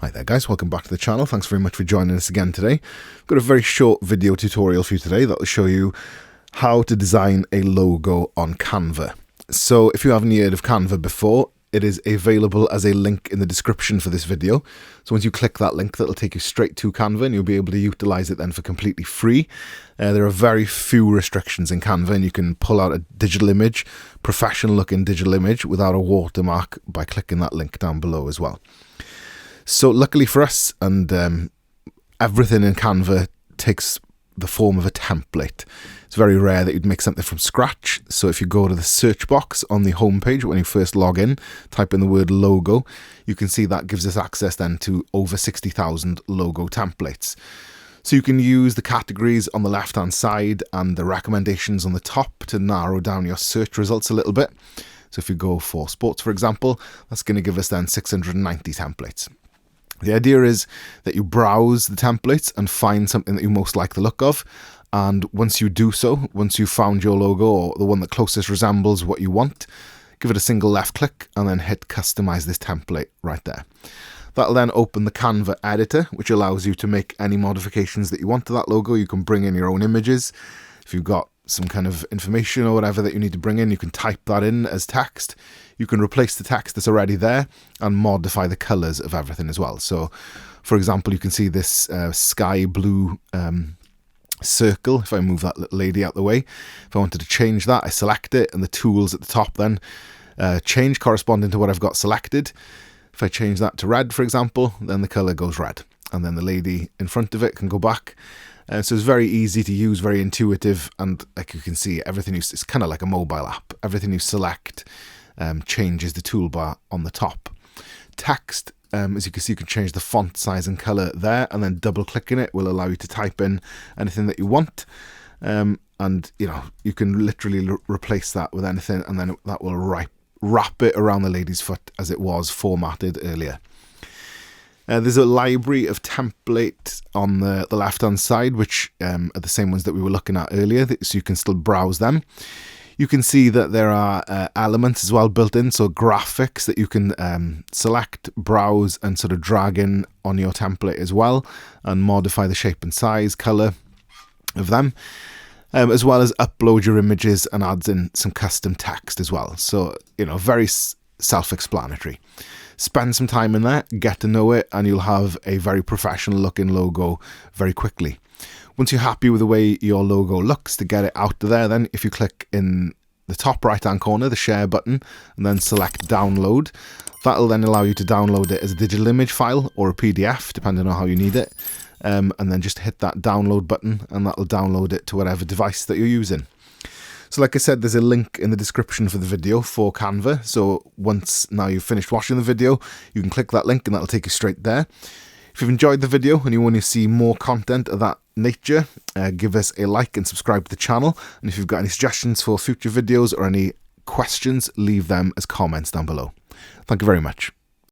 Hi there guys, welcome back to the channel. Thanks very much for joining us again today. I've got a very short video tutorial for you today that will show you how to design a logo on Canva. So if you haven't heard of Canva before, it is available as a link in the description for this video. So once you click that link, that'll take you straight to Canva and you'll be able to utilize it then for completely free. There are very few restrictions in Canva and you can pull out a digital image, professional looking digital image without a watermark by clicking that link down below as well. So luckily for us, and everything in Canva takes the form of a template. It's very rare that you'd make something from scratch. So if you go to the search box on the homepage when you first log in, type in the word logo, you can see that gives us access then to over 60,000 logo templates. So you can use the categories on the left hand side and the recommendations on the top to narrow down your search results a little bit. So if you go for sports, for example, that's going to give us then 690 templates. The idea is that you browse the templates and find something that you most like the look of. And once you do so, once you've found your logo or the one that closest resembles what you want, give it a single left click and then hit customize this template right there. That'll then open the Canva editor, which allows you to make any modifications that you want to that logo. You can bring in your own images. If you've got some kind of information or whatever that you need to bring in, you can type that in as text. You can replace the text that's already there and modify the colors of everything as well. So for example, you can see this sky blue circle. If I move that little lady out the way, if I wanted to change that, I select it and the tools at the top then change corresponding to what I've got selected. If I change that to red, for example, then the color goes red and then the lady in front of it can go back. So it's very easy to use, very intuitive, and like you can see, everything it's kind of like a mobile app. Everything you select changes the toolbar on the top. Text, as you can see, you can change the font size and color there, and then double clicking it will allow you to type in anything that you want. And you know, you can literally replace that with anything, and then that will wrap it around the lady's foot as it was formatted earlier. There's a library of templates on the left hand side, which are the same ones that we were looking at earlier, so you can still browse them. You can see that there are elements as well built in, so graphics that you can select, browse and sort of drag in on your template as well and modify the shape and size, color of them, as well as upload your images and adds in some custom text as well. So, you know, very self-explanatory. Spend some time in there, get to know it, and you'll have a very professional looking logo very quickly. Once you're happy with the way your logo looks, to get it out there, then if you click in the top right hand corner, the share button, and then select download, that'll then allow you to download it as a digital image file or a PDF, depending on how you need it. And then just hit that download button and that'll download it to whatever device that you're using. So like I said, there's a link in the description for the video for Canva. So once now you've finished watching the video, you can click that link and that'll take you straight there. If you've enjoyed the video and you want to see more content of that nature, give us a like and subscribe to the channel. And if you've got any suggestions for future videos or any questions, leave them as comments down below. Thank you very much.